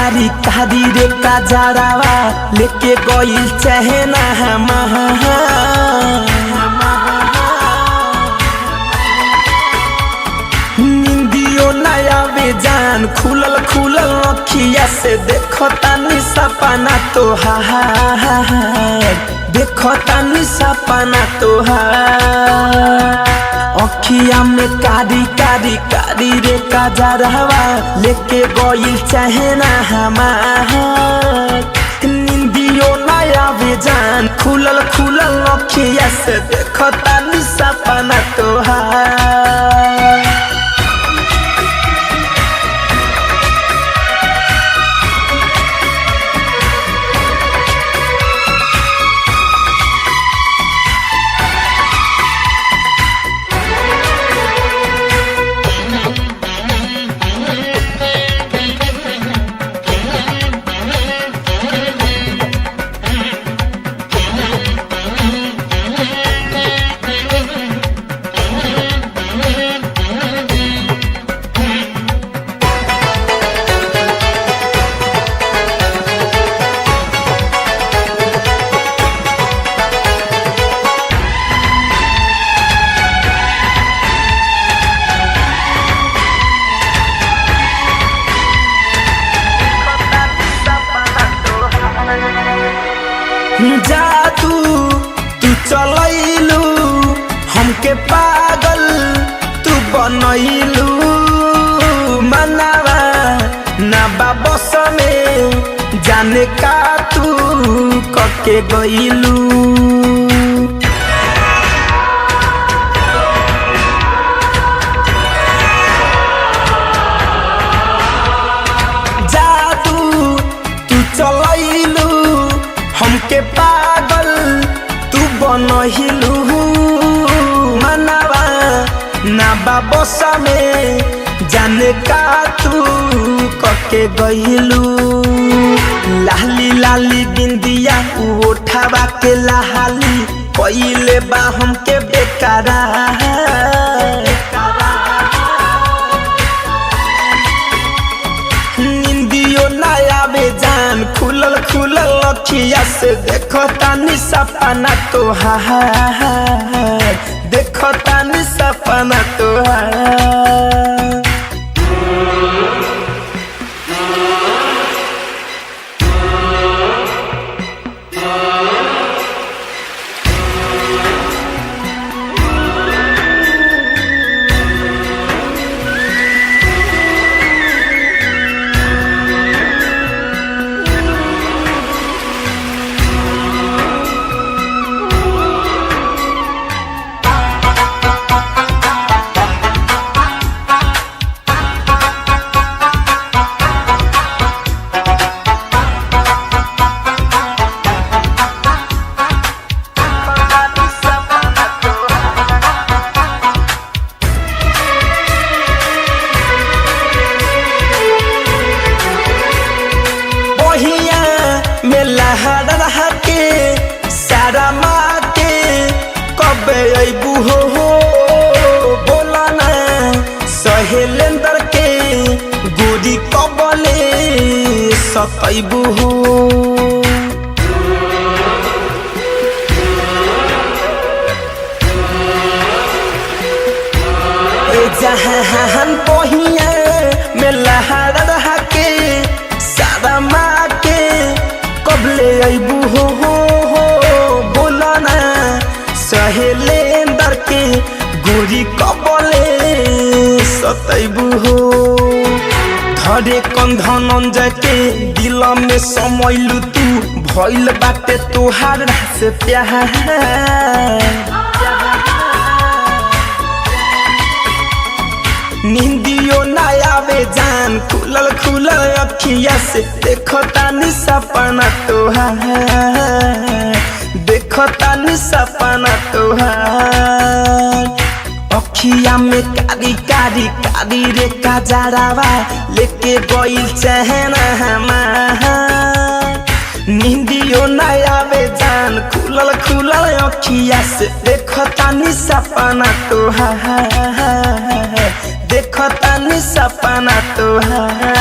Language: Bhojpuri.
कारी कारी रे काजरावा लेके गइल चहना निंदियो नया बेजान खुलल खुलल अखिया से देखो तानी सपना तोहार देखो तानी सपना तोहार अखिया में कारी कारी कारी रे काजरावा लेके गइल चहना हमार निंदियो नया बेजान खुलल खुलल अखिया से देखो तानी सपना तोहार। जादू तू चलैलू हमके पागल तू बनैलू मनावा ना बाबस में जाने का तू कके गइलू जादू तू चलैलू हमके पागल तू बनहिलू मनावा ना बाबसा में जाने का तू कके गइलू लाली लाली बिंदिया उठावा के लाली पहिले बा हमके बेकारा निंदियो नया बेजान खुलल खुलल अखिया से देखो तानी सपना तोहार देखो तानी सपना तोहार। लहरा के सारा माँ के कब अबू हो बोला ना सहेलेंदर के गोरी कबले सतैबू हो जहान पहिया में लहरा के सारा माँ के कबले अबू हो बोला ना सहेलेंदर के गोरी कबले सतैबू हो धरे कंधन के दिल में समैलू तू भइल बाटे तोहार से प्यार निंदियो नया बेजान खुलल खुलल अखिया से देखो तानी सपना तोहार देखो तानी सपना तोहार अखिया में कारी कारी कारी रे काजरावा लेके गइल चहना हमार निंदियो नया बेजान खुलल खुलल अखिया से देखो तानी सपना तोहार देखो तानी सपना तोहार।